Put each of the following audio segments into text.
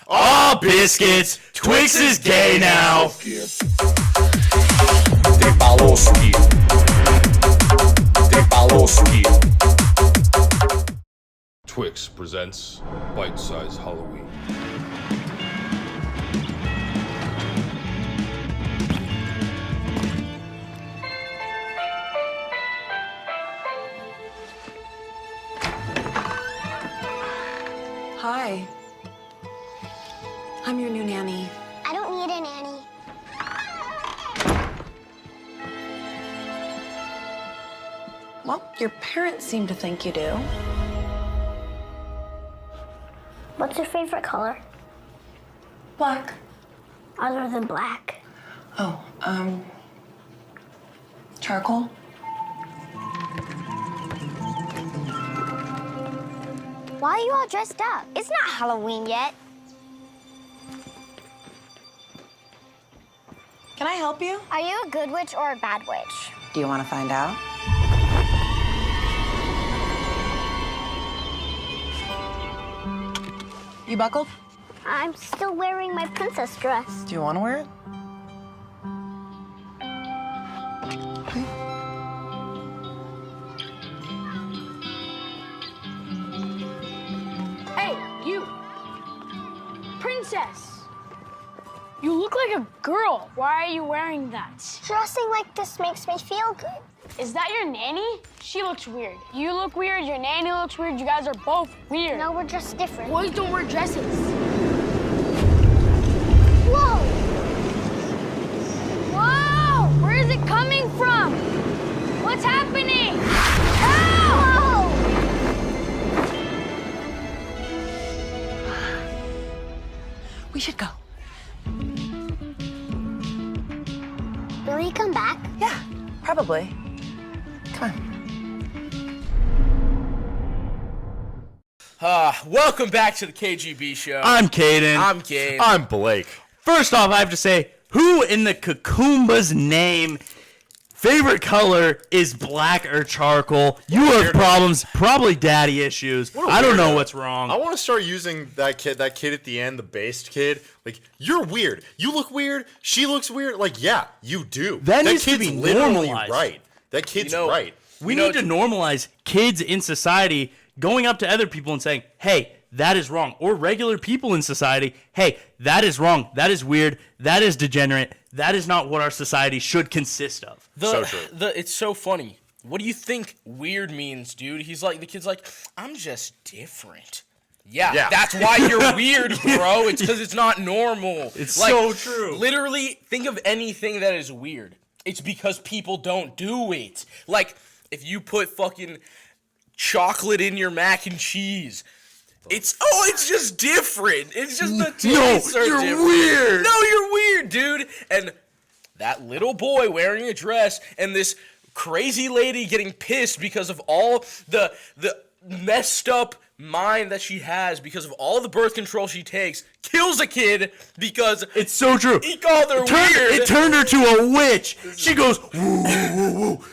Aw, biscuits! Twix is gay now! Twix presents Bite-Size Halloween. Hi. I'm your new nanny. I don't need a nanny. Well, your parents seem to think you do. What's your favorite color? Black. Other than black. Oh, charcoal? Why are you all dressed up? It's not Halloween yet. Can I help you? Are you a good witch or a bad witch? Do you want to find out? You buckled? I'm still wearing my princess dress. Do you want to wear it? Hey, you! Princess! You look like a girl. Why are you wearing that? Dressing like this makes me feel good. Is that your nanny? She looks weird. You look weird, your nanny looks weird, you guys are both weird. No, we're just different. Boys don't wear dresses. Whoa! Whoa! Where is it coming from? What's happening? Whoa! We should go. Will he come back? Yeah, probably. Come on. Welcome back to the KGB show. I'm Caden. I'm Gabe. I'm Blake. First off, I have to say, who in the Kakumba's name favorite color is black or charcoal? You have problems, probably daddy issues. I don't know what's wrong. I want to start using that kid at the end, the based kid. Like, you're weird. You look weird. She looks weird. Like, yeah, you do. That needs to kid's be literally normalized. right. That kid's right. We need to normalize kids in society going up to other people and saying, hey, that is wrong. Or regular people in society, hey, that is wrong. That is weird. That is degenerate. That is not what our society should consist of. So true. It's so funny. What do you think weird means, dude? The kid's like, I'm just different. Yeah. That's why you're weird, bro. It's because it's not normal. It's so true. Literally, think of anything that is weird. It's because people don't do it. Like, if you put fucking chocolate in your mac and cheese, it's just different. It's just the tastes are different. Weird. No, you're weird, dude. And that little boy wearing a dress and this crazy lady getting pissed because of all the messed up mind that she has because of all the birth control she takes, kills a kid because it's so true. He called her weird. It turned her to a witch. She goes, woo, woo, woo.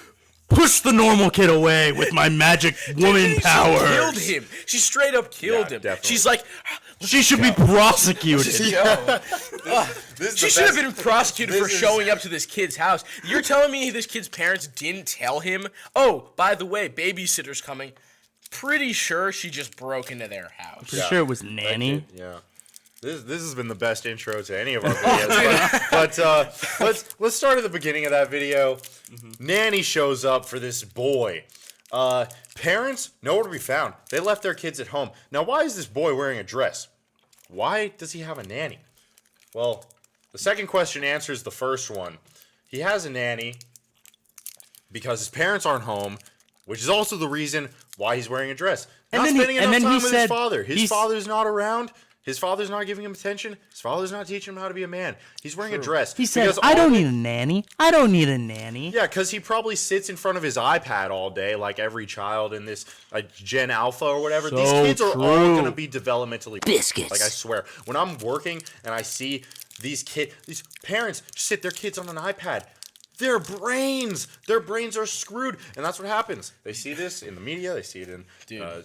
Push the normal kid away with my magic woman powers. She killed him. She straight up killed him. Definitely. She's like, she should be prosecuted. she should have been prosecuted for showing up to this kid's house. You're telling me this kid's parents didn't tell him? Oh, by the way, babysitter's coming. Pretty sure she just broke into their house. Pretty sure it was nanny. Yeah. This has been the best intro to any of our videos. but let's start at the beginning of that video. Nanny shows up for this boy. Parents nowhere to be found. They left their kids at home. Now, why is this boy wearing a dress? Why does he have a nanny? Well, the second question answers the first one. He has a nanny because his parents aren't home, which is also the reason why he's wearing a dress. Not spending enough time with his father. His father's not around. His father's not giving him attention. His father's not teaching him how to be a man. He's wearing a dress. He says, I don't need a nanny. I don't need a nanny. Yeah, because he probably sits in front of his iPad all day like every child in this Gen Alpha or whatever. So These kids are all true. going to be developmentally Biscuits. Like, I swear. When I'm working and I see these parents sit their kids on an iPad, their brains are screwed. And that's what happens. They see this in the media. They see it in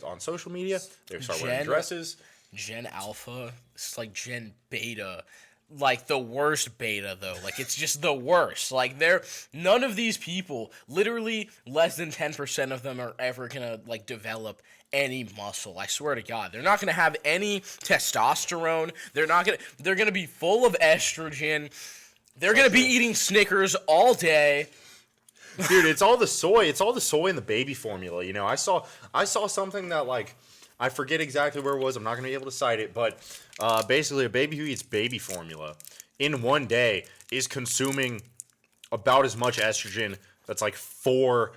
on social media. They start wearing dresses. Gen Alpha. It's like Gen Beta. Like the worst beta though. Like it's just the worst. Like none of these people, literally less than 10% of them are ever gonna like develop any muscle. I swear to God. They're not gonna have any testosterone. They're gonna be full of estrogen. They're gonna be eating Snickers all day. Dude, it's all the soy. It's all the soy in the baby formula. You know, I saw something that, like, I forget exactly where it was. I'm not gonna be able to cite it, but basically, a baby who eats baby formula in one day is consuming about as much estrogen that's like 4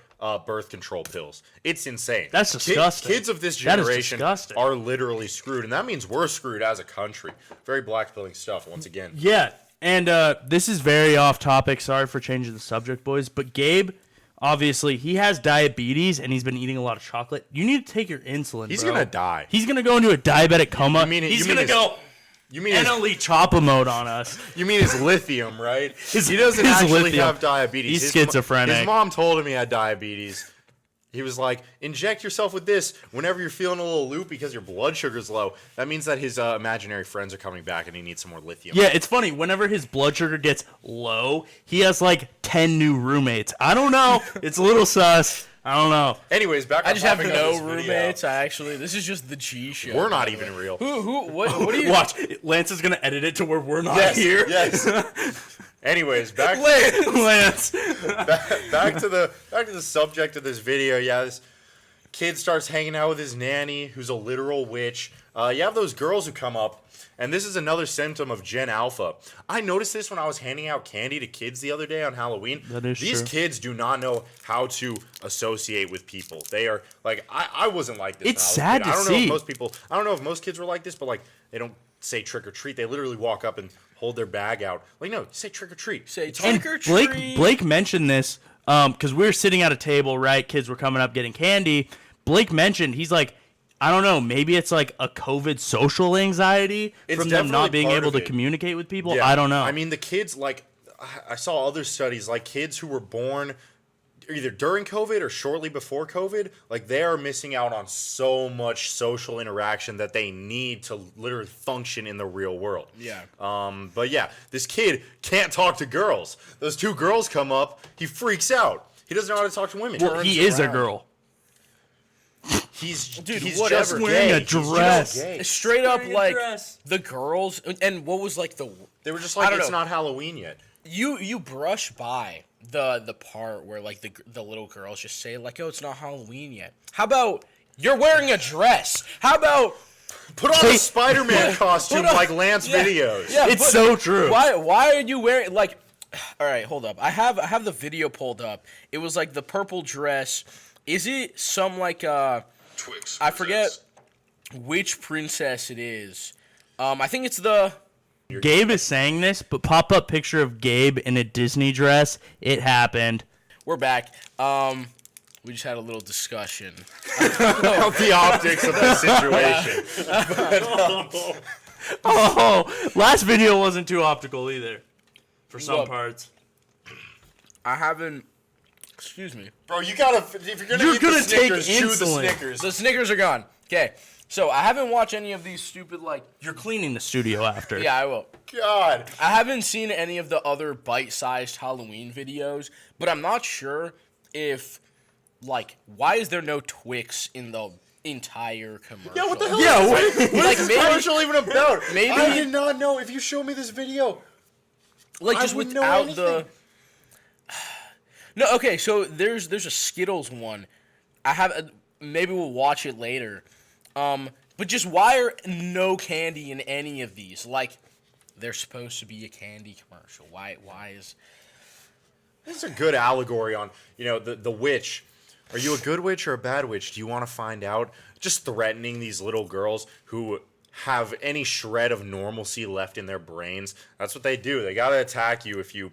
birth control pills. It's insane. That's disgusting. Kids of this generation are literally screwed, and that means we're screwed as a country. Very black-pilling stuff. Once again. Yeah. And this is very off topic. Sorry for changing the subject, boys. But Gabe, obviously, he has diabetes and he's been eating a lot of chocolate. You need to take your insulin. He's bro. gonna die. He's gonna go into a diabetic coma. He's gonna go Eneli Choppa mode on us. You mean his lithium, right? He doesn't actually have diabetes. He's schizophrenic. His mom told him he had diabetes. He was like, inject yourself with this whenever you're feeling a little loopy because your blood sugar's low. That means that his imaginary friends are coming back and he needs some more lithium. Yeah, it's funny. Whenever his blood sugar gets low, he has like 10 new roommates. I don't know. It's a little sus. I don't know. Anyways, back. I just have no roommates. This is just the G show. We're not even real. What do you watch? Lance is gonna edit it to where we're not here. Yes. Anyways, back Lance. back to the subject of this video. Yeah, this kid starts hanging out with his nanny, who's a literal witch. You have those girls who come up, and this is another symptom of Gen Alpha. I noticed this when I was handing out candy to kids the other day on Halloween. That is These true. kids do not know how to associate with people. They are like, I wasn't like this. It's when I was a sad kid. to I don't know see. if most people. I don't know if most kids were like this, but like they don't say trick or treat. They literally walk up and hold their bag out. Like, no, say trick or treat. say? And Trick or treat. Blake mentioned this because we were sitting at a table, right? Kids were coming up getting candy. Blake mentioned, he's like, I don't know, maybe it's like a COVID social anxiety It's from them not definitely being part able of to it. communicate with people. Yeah. I don't know. I mean, the kids, like, I saw other studies, like kids who were born either during COVID or shortly before COVID, like they are missing out on so much social interaction that they need to literally function in the real world. Yeah. But yeah, this kid can't talk to girls. Those 2 girls come up, he freaks out. He doesn't know how to talk to women. well, he is a girl. He's whatever. just Wearing gay. a He's just dress. gay. Straight up, Wearing a like dress. the girls, and what was like They were just I like, don't it's know. not Halloween yet. You brush by the part where like the little girls just say like, oh, it's not Halloween yet. How about you're wearing a dress? How about Put on a Spider-Man costume like Lance videos. Yeah, It's but so true. Why are you wearing like? All right, hold up. I have the video pulled up. It was like the purple dress. Is it some like Twix. I forget presents which princess it is. I think it's the. Gabe is saying this, but pop up picture of Gabe in a Disney dress. It happened. We're back. We just had a little discussion. About the optics of the situation. Oh, last video wasn't too optical either. For some Look. parts. I haven't. Excuse me. Bro, you gotta, if you're gonna You're eat gonna the Snickers, take chew the insulin. Snickers. The Snickers are gone. Okay, so I haven't watched any of these stupid like. You're cleaning the studio after. Yeah, I will. God. I haven't seen any of the other bite-sized Halloween videos, but I'm not sure if, like, why is there no Twix in the entire commercial? Yeah, what the hell Yeah, is this? What like, is this maybe- commercial even about? maybe- I did not know. If you show me this video, Like, I just wouldn't know without the. anything. No, okay, so there's a Skittles one. I have maybe we'll watch it later. But just why are no candy in any of these? Like, they're supposed to be a candy commercial. Why is? this is a good allegory on, you know, the witch. Are you a good witch or a bad witch? Do you want to find out? Just threatening these little girls who have any shred of normalcy left in their brains. That's what they do. They gotta attack you if you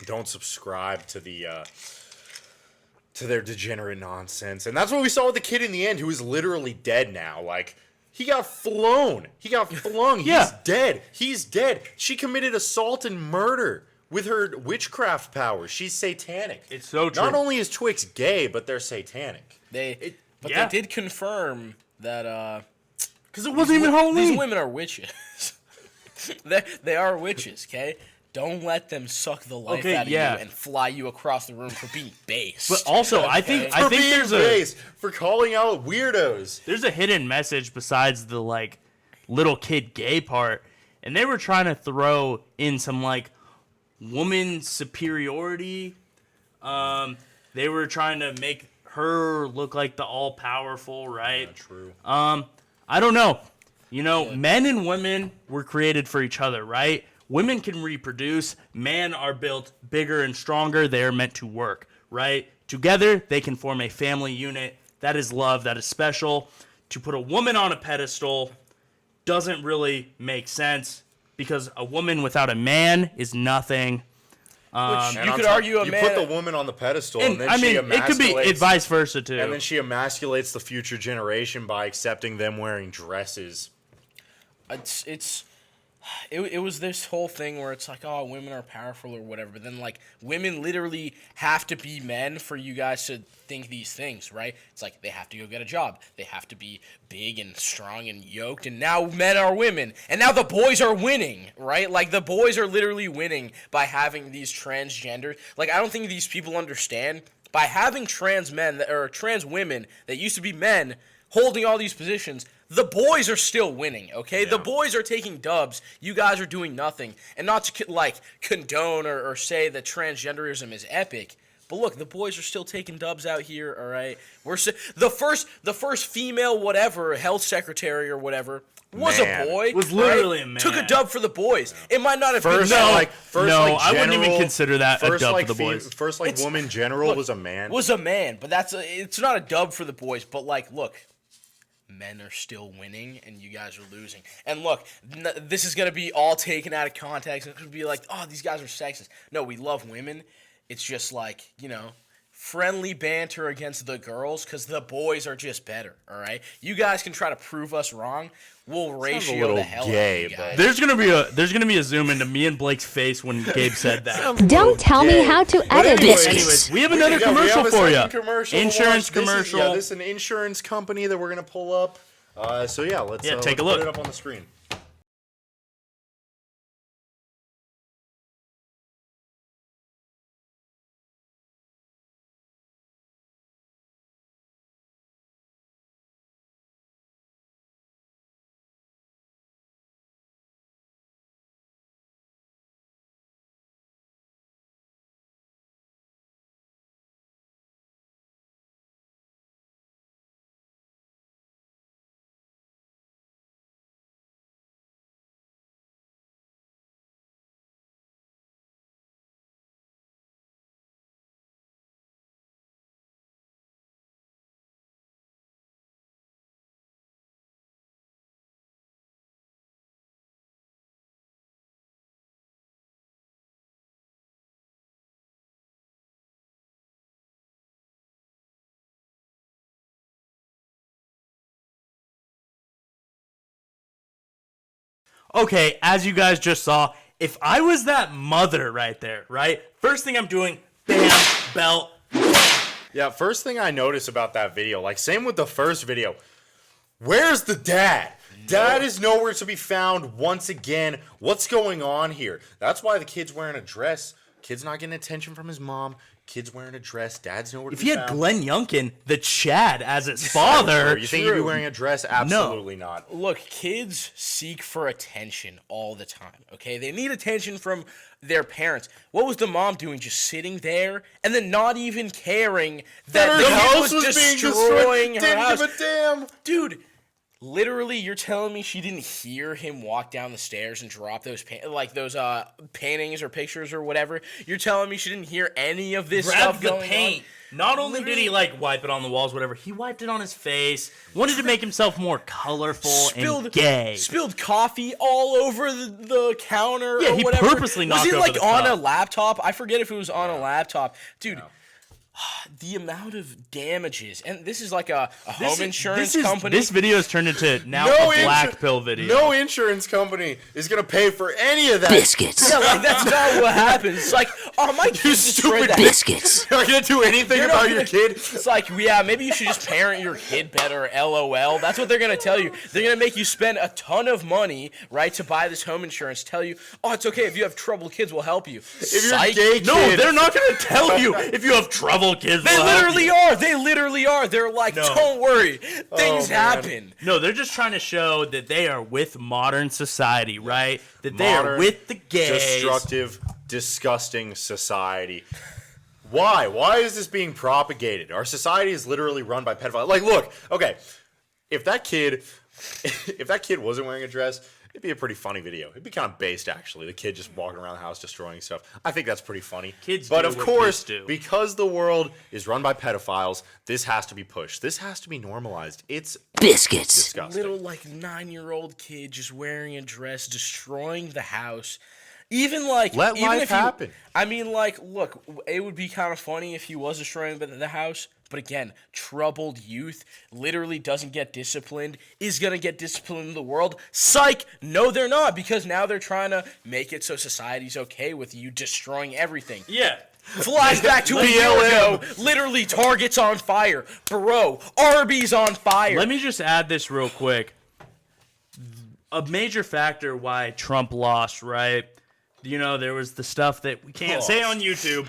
don't subscribe to their degenerate nonsense. And that's what we saw with the kid in the end, who is literally dead now. Like, he got flown. He got flung. Yeah. He's dead. He's dead. She committed assault and murder with her witchcraft powers. She's satanic. It's so true. Not only is Twix gay, but they're satanic. They yeah. did confirm that Because it wasn't even Halloween. These women are witches. they are witches, okay? Don't let them suck the life out of you and fly you across the room for being based. But also, I think there's for calling out weirdos. There's a hidden message besides the like little kid gay part, and they were trying to throw in some like woman superiority. They were trying to make her look like the all powerful, right? Yeah, true. I don't know. You know, men and women were created for each other, right? Women can reproduce. Men are built bigger and stronger. They are meant to work, right? Together, they can form a family unit. That is love. That is special. To put a woman on a pedestal doesn't really make sense because a woman without a man is nothing. You could argue you put the woman on the pedestal, and then she emasculates. It could be vice versa too. And then she emasculates the future generation by accepting them wearing dresses. It was this whole thing where it's like, oh, women are powerful or whatever, but then like women literally have to be men for you guys to think these things, right? It's like they have to go get a job, they have to be big and strong and yoked, and now men are women, and now the boys are winning, right? Like the boys are literally winning by having these transgender. Like I don't think these people understand by having trans men or trans women that used to be men holding all these positions. The boys are still winning, okay? Yeah. The boys are taking dubs. You guys are doing nothing. And not to, like, condone or say that transgenderism is epic, but look, the boys are still taking dubs out here, all right? The first female whatever, health secretary or whatever, was a boy. Was literally a man. Took a dub for the boys. It might not have been... I wouldn't even consider that a dub for the boys. First, woman general was a man. Was a man, but it's not a dub for the boys, but, like, look... Men are still winning, and you guys are losing. And look, this is going to be all taken out of context. It's going to be like, oh, these guys are sexist. No, we love women. It's just like, you know, friendly banter against the girls because the boys are just better, all right? You guys can try to prove us wrong. We'll ratio the hell out of you guys. There's gonna be a zoom into me and Blake's face when Gabe said that. Don't tell me how to edit this. Anyways, we have another commercial for you. Insurance commercial. This is an insurance company that we're gonna pull up. Let's take a look. Put it up on the screen. Okay, as you guys just saw, if I was that mother right there, right? First thing I'm doing, bam, belt. Yeah, first thing I noticed about that video, like same with the first video, where's the dad? Dad is nowhere to be found once again. What's going on here? That's why the kid's wearing a dress. Kid's not getting attention from his mom. Kid's wearing a dress. Dad's nowhere to be found. If he had Glenn Youngkin, the Chad, as its father... You think he'd be wearing a dress? Absolutely not. Look, kids seek for attention all the time, okay? They need attention from their parents. What was the mom doing? Just sitting there and then not even caring that the house was destroying her house. Didn't give a damn. Dude, literally, you're telling me she didn't hear him walk down the stairs and drop those paintings or pictures or whatever? You're telling me she didn't hear any of this stuff going on? Not only did he like wipe it on the walls, whatever, he wiped it on his face. Wanted to make himself more colorful and gay. Spilled coffee all over the counter. Yeah, or he whatever. purposely knocked over the Was it like on cup. a laptop? I forget if it was on a laptop, dude. No. the amount of damages, and this is like a home insurance this company. This video has turned into now a black pill video. No insurance company is gonna pay for any of that. Biscuits. Yeah, like that's not what happens. It's like, oh, my kid destroyed that. Biscuits. You're not gonna do anything You're about not your gonna- kid. It's like, yeah, maybe you should just parent your kid better, LOL. That's what they're going to tell you. They're going to make you spend a ton of money, right, to buy this home insurance. Tell you, oh, it's okay. If you have troubled kids, we'll help you. If you're a Psych. gay No, kid, they're not going to tell you if you have trouble, kids. They will help literally you. are. They literally are. They're like, don't worry. Things man. happen. No, they're just trying to show that they are with modern society, right? That they are Modern, with the gays. destructive, disgusting society. Why? Why is this being propagated? Our society is literally run by pedophiles. Like, look, okay, if that kid wasn't wearing a dress, it'd be a pretty funny video. It'd be kind of based, actually. The kid just walking around the house destroying stuff. I think that's pretty funny. Kids but do of what course, kids do. because the world is run by pedophiles, this has to be pushed. This has to be normalized. It's Biscuits. disgusting. Little, like, 9-year-old kid just wearing a dress, destroying the house. Even like, Let even life if you- happen. I mean, like, look, it would be kind of funny if he was destroying the house. But again, troubled youth literally doesn't get disciplined, is going to get disciplined in the world. Psych! No, they're not, because now they're trying to make it so society's okay with you destroying everything. Yeah. Flashback to a year ago, literally Target's on fire. Bro, Arby's on fire. Let me just add this real quick. A major factor why Trump lost, right? You know, there was the stuff that we can't say on YouTube.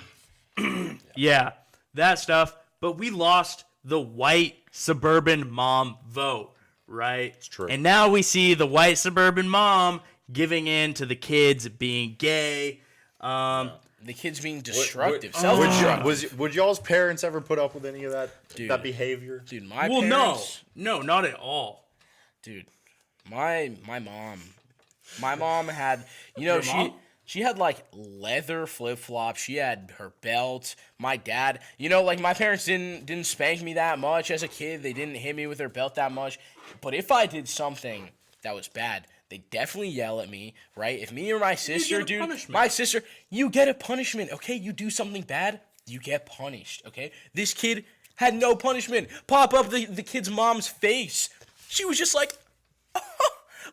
Yeah, that stuff. But we lost the white suburban mom vote, right? It's true. And now we see the white suburban mom giving in to the kids being gay. The kid's being destructive, Would, self-destructive. would y'all's parents ever put up with any of that Dude. that behavior? Dude, my Well, parents... no, not at all. Dude, my mom had, you know, she had like leather flip-flops. She had her belt. My dad, you know, like my parents didn't spank me that much as a kid. They didn't hit me with their belt that much. But if I did something that was bad, they definitely yell at me, right? If me or my sister, get a punishment. my sister, you get a punishment, okay? You do something bad, you get punished, okay? This kid had no punishment. Pop up the kid's mom's face. She was just like,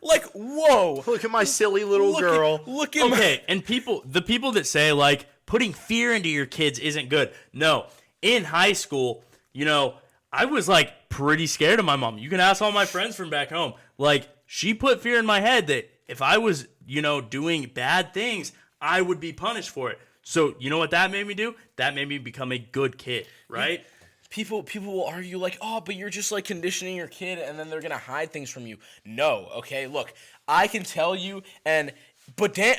like, whoa. Look at my silly little girl. Look at Okay, and the people that say like putting fear into your kids isn't good. No, in high school, you know, I was like pretty scared of my mom. You can ask all my friends from back home. Like, she put fear in my head that if I was, you know, doing bad things, I would be punished for it. So, you know what that made me do? That made me become a good kid, right? People will argue like, oh, but you're just like conditioning your kid and then they're gonna hide things from you. No, okay, look, I can tell you,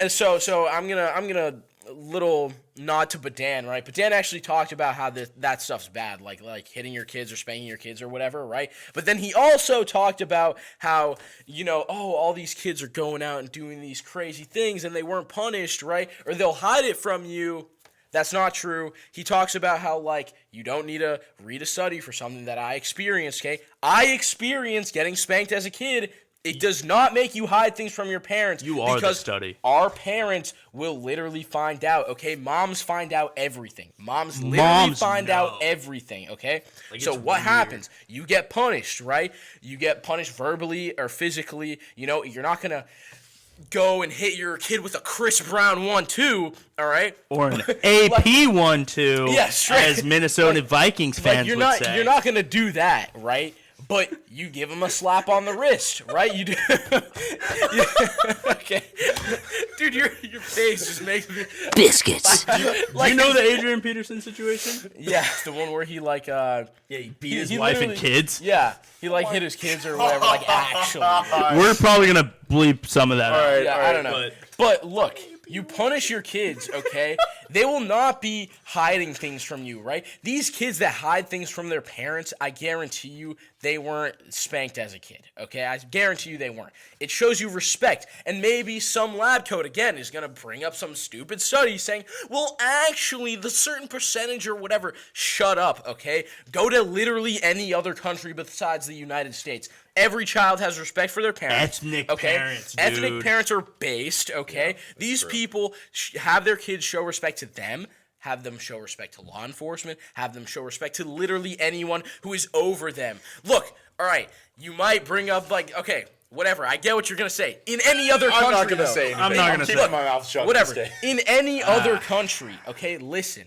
so I'm gonna little nod to Badan, right? Badan actually talked about how that stuff's bad, like hitting your kids or spanking your kids or whatever, right? But then he also talked about how, you know, oh, all these kids are going out and doing these crazy things and they weren't punished, right? Or they'll hide it from you. That's not true. He talks about how, like, you don't need to read a study for something that I experienced, okay? I experienced getting spanked as a kid. It does not make you hide things from your parents. You are the because study. Our parents will literally find out, okay? Moms find out everything. Moms literally find out everything, okay? Like, so it's what weird. happens? You get punished, right? You get punished verbally or physically. You know, you're not going to go and hit your kid with a Chris Brown 1-2, all right? Or an AP 1-2, Yeah, straight. as Minnesota Vikings fans you're would not say. you're not gonna do that, right? But you give him a slap on the wrist, right? You do. Okay, dude, your face just makes me. Biscuits. Do you know the Adrian Peterson situation? Yeah, the one where he like Yeah, he beat his he wife and literally- kids. Yeah, he like hit his kids or whatever. Like actually, We're probably gonna bleep some of that out. right. yeah, I don't know. But look, you punish your kids, okay? They will not be hiding things from you, right? These kids that hide things from their parents, I guarantee you they weren't spanked as a kid, okay? I guarantee you they weren't. It shows you respect. And maybe some lab coat, again, is going to bring up some stupid study saying, well, actually, the certain percentage or whatever, shut up, okay? Go to literally any other country besides the United States. Every child has respect for their parents. Ethnic okay? parents, Ethnic dude. parents are based, okay? These people have their kids show respect to them, Have them show respect to law enforcement. Have them show respect to literally anyone who is over them. Look, all right, you might bring up, like, okay, whatever. I get what you're going to say. In any other country, I'm not going to though, say anything. I'm not gonna keeping say- my mouth shut. whatever. this day. In any other country, okay, listen.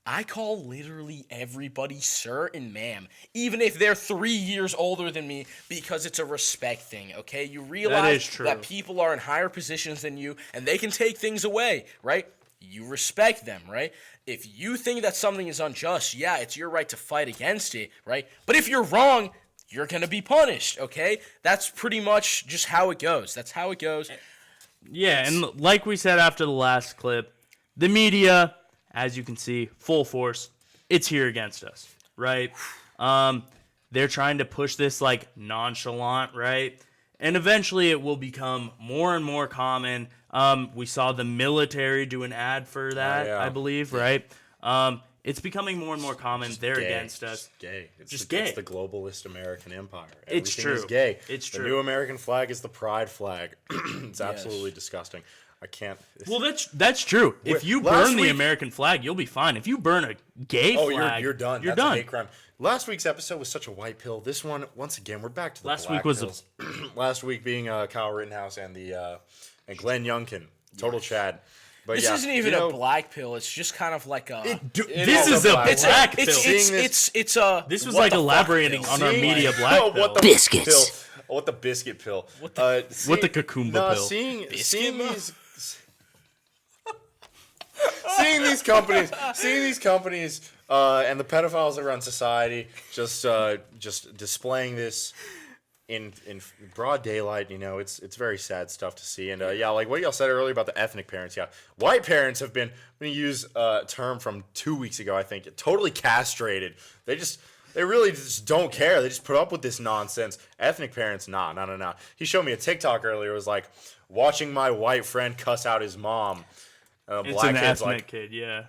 I call literally everybody sir and ma'am, even if they're 3 years older than me, because it's a respect thing, okay? You realize is true. that people are in higher positions than you, and they can take things away, right? You respect them, right? If you think that something is unjust, yeah, it's your right to fight against it, right? But if you're wrong, you're going to be punished, okay? That's pretty much just how it goes. That's how it goes. Yeah, and like we said after the last clip, the media, as you can see, full force, it's here against us, right? They're trying to push this like nonchalant, right? And eventually it will become more and more common. We saw the military do an ad for that, yeah. I believe, right? It's becoming more and more common. They're Gay. against us. It's gay. It's Just the, gay. It's the globalist American empire. It's Everything true. is gay. It's the true. new American flag is the pride flag. It's absolutely disgusting. I can't. Well, that's true. If you Last burn the week- American flag, you'll be fine. If you burn a gay Oh, flag, you're done. You're That's done. a hate crime. Last week's episode was such a white pill. This one, once again, we're back to the Last black week was a- pills. Last week being Kyle Rittenhouse and the and Glenn Youngkin, total Chad. But This yeah, isn't even you know, a black pill. It's just kind of like a... This is a black pill. It's a... This was what like the fuck elaborating pill. on our Seeing- media black Oh, pill. what the Biscuits. pill. What the biscuit pill. What the, What the Kakumba pill. Seeing Biscuit? these companies and the pedophiles that run society just displaying this in broad daylight, you know, it's very sad stuff to see. And yeah, like what y'all said earlier about the ethnic parents, yeah, white parents have been, I'm gonna use a term from 2 weeks ago, I think, totally castrated. They really just don't care. They just put up with this nonsense. Ethnic parents, nah. He showed me a TikTok earlier. It was like watching my white friend cuss out his mom. It's Black an kids ethnic like kid, yeah.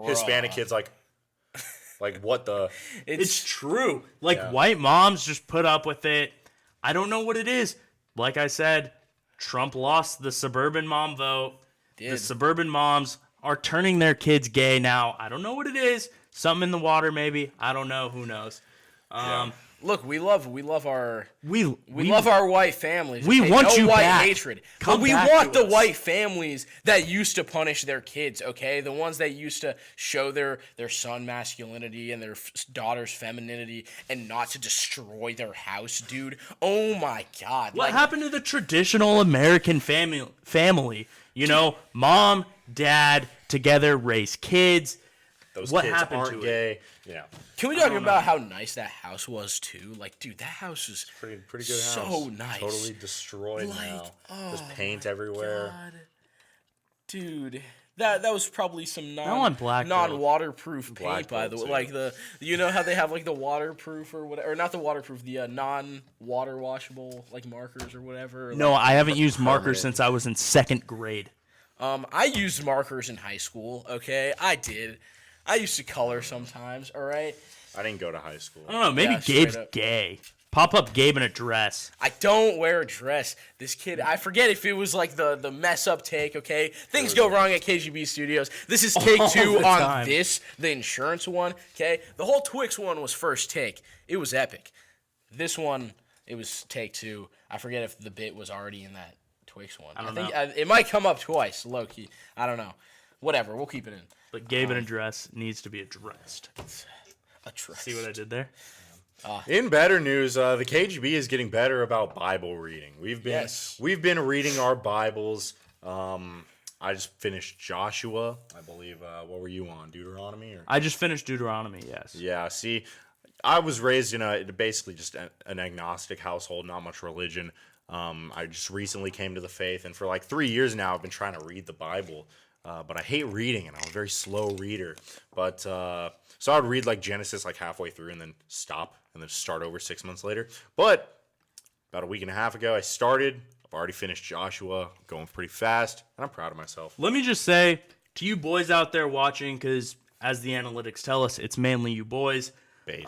Hispanic kids like what the. It's true. Like, Yeah. white moms just put up with it. I don't know what it is. Like I said, Trump lost the suburban mom vote. The suburban moms are turning their kids gay now. I don't know what it is. Something in the water, maybe. I don't know. Who knows? Look, we love our We love our white families. we want no you white back. hatred. Come But we back want to the us. white families that used to punish their kids, okay? The ones that used to show their son masculinity and their daughter's femininity and not to destroy their house, dude. Oh my god. What Like, happened to the traditional American family? You know, mom, dad, together raise kids. Those What kids happened aren't to it? gay. Yeah, can we talk about how nice that house was too? Like, dude, that house is pretty good house. so nice. Totally destroyed Like, now. There's oh paint everywhere. God. Dude, that was probably some on black, though. non-waterproof Black paint, by the way. too. Like you know how they have like the waterproof or whatever, or not the waterproof, the non-water washable like markers or whatever. No, Like, I haven't used markers since I was in 2nd grade. I used markers in high school. Okay, I did. I used to color sometimes. All right. I didn't go to high school. I don't know. Maybe Yeah, straight Gabe's up. gay. Pop up Gabe in a dress. I don't wear a dress. This kid, I forget if it was like the mess up take, okay? Things go wrong at KGB Studios. This is take All 2 the on time. the insurance one, okay? The whole Twix one was first take. It was epic. This one, it was take 2. I forget if the bit was already in that Twix one. I think it might come up twice, low key. I don't know. Whatever, we'll keep it in. But Gabe in a dress needs to be addressed. A trust. See what I did there? In better news, the KGB is getting better about Bible reading. We've been reading our Bibles. I just finished Joshua, I believe. What were you on? Deuteronomy? Or? I just finished Deuteronomy, yes. Yeah, see, I was raised in basically just an agnostic household, not much religion. I just recently came to the faith, and for like 3 years now, I've been trying to read the Bible. But I hate reading, and I'm a very slow reader. But so I'd read like Genesis like halfway through and then stop and then start over 6 months later. But about a week and a half ago, I started. I've already finished Joshua, going pretty fast, and I'm proud of myself. Let me just say to you boys out there watching, because as the analytics tell us, it's mainly you boys. Based.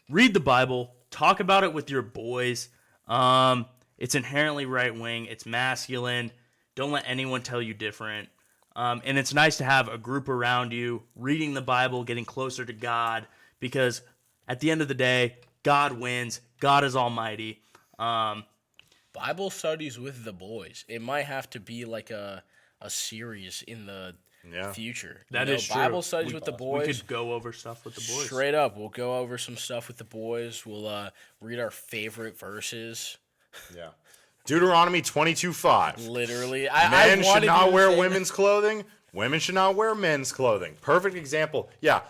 Read the Bible. Talk about it with your boys. It's inherently right wing. It's masculine. Don't let anyone tell you different. And it's nice to have a group around you reading the Bible, getting closer to God, because at the end of the day, God wins. God is almighty. Bible studies with the boys. It might have to be like a series in the future. That is true. Bible studies with the boys. We could go over stuff with the boys. Straight up, we'll go over some stuff with the boys. We'll read our favorite verses. Yeah. Deuteronomy 22:5. Literally, Men should not wear women's clothing. Women should not wear men's clothing. Perfect example. Yeah.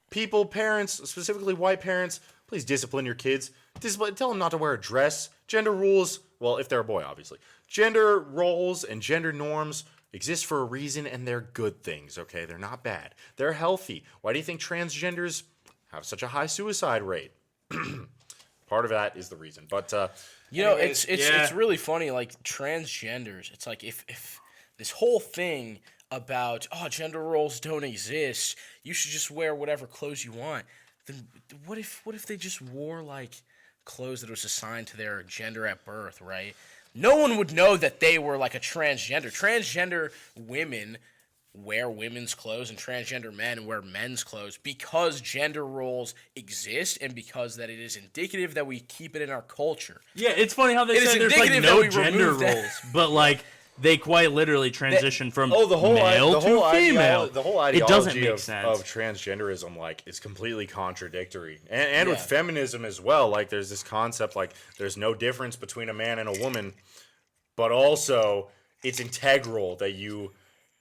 People, parents, specifically white parents, please discipline your kids. Tell them not to wear a dress. Gender rules, well, if they're a boy, obviously. Gender roles and gender norms exist for a reason, and they're good things, okay? They're not bad. They're healthy. Why do you think transgenders have such a high suicide rate? Part of that is the reason. But, anyways, it's really funny, like, transgenders. It's like if this whole thing about, gender roles don't exist, you should just wear whatever clothes you want. Then what if they just wore, like, clothes that was assigned to their gender at birth, right? No one would know that they were like a transgender. Transgender women wear women's clothes and transgender men wear men's clothes because gender roles exist and because that it is indicative that we keep it in our culture. Yeah, it's funny how they say there's like no gender roles, but like they quite literally transition from male to female. The whole ideology it doesn't make sense. Of transgenderism like is completely contradictory, and with feminism as well. Like there's this concept like there's no difference between a man and a woman, but also it's integral that you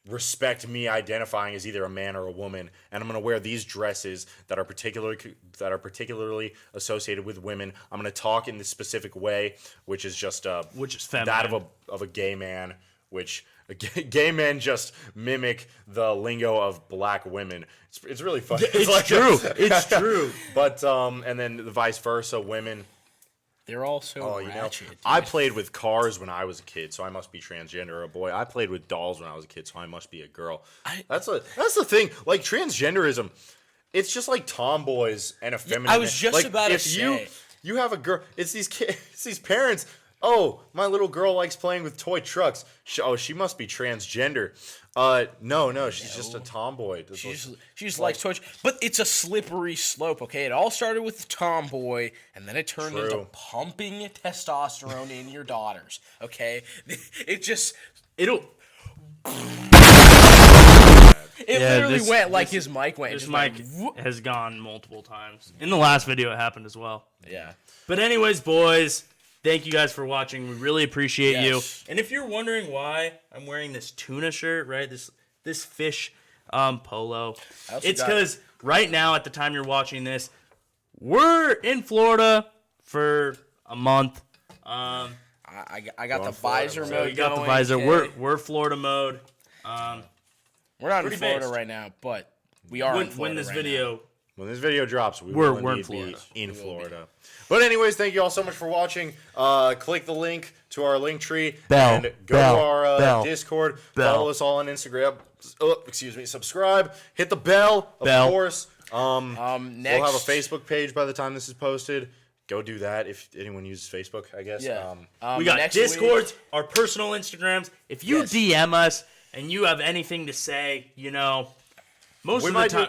respect me identifying as either a man or a woman, and I'm going to wear these dresses that are particularly associated with women. I'm going to talk in this specific way, which is just feminine. That of a gay man, which gay men just mimic the lingo of black women. It's really funny. It's true. It's true. But and then the vice versa, women. They're all so ratchet. I played with cars when I was a kid, so I must be transgender or a boy. I played with dolls when I was a kid, so I must be a girl. That's the thing. Like transgenderism, it's just like tomboys and effeminate. I was just like, about to if say. You have a girl, it's these kids, it's these parents. Oh, my little girl likes playing with toy trucks. She must be transgender. No, she's just a tomboy. She just likes toys. But it's a slippery slope, okay? It all started with the tomboy, and then it turned into pumping testosterone in your daughters, okay? It literally went like his mic went. His mic has gone multiple times. In the last video, it happened as well. Yeah. But anyways, boys, thank you guys for watching. We really appreciate you. And if you're wondering why I'm wearing this tuna shirt, right, this fish polo, it's because right now, at the time you're watching this, we're in Florida for a month. I got the visor mode. You got the visor. We're Florida mode. We're not in Florida right now, but we are in Florida when this video. When this video drops, we're in Florida. In Florida. But anyways, thank you all so much for watching. Click the link to our link tree and go to our Discord. Follow us all on Instagram. Subscribe. Hit the bell, of course. We'll have a Facebook page by the time this is posted. Go do that if anyone uses Facebook, I guess. Yeah. We got Discords, our personal Instagrams. If you DM us and you have anything to say, we might do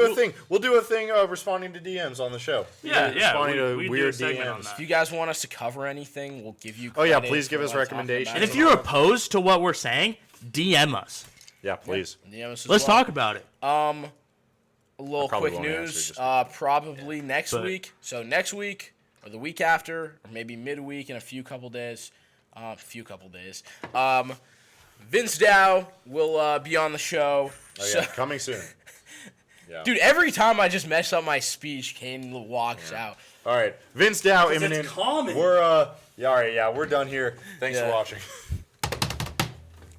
a thing. We'll do a thing responding to DMs on the show. Responding to weird DMs. If you guys want us to cover anything, we'll give you. Please give us recommendations. And if you're opposed to what we're saying, DM us. Yeah, please. DM us Let's talk about it. A little quick news. Probably next week. So next week or the week after, or maybe midweek in a few couple days. Vince Dow will be on the show. Coming soon. Dude, every time I just mess up my speech, Kane walks out. All right, Vince Dow, imminent. It's common. We're we're done here. Thanks for watching.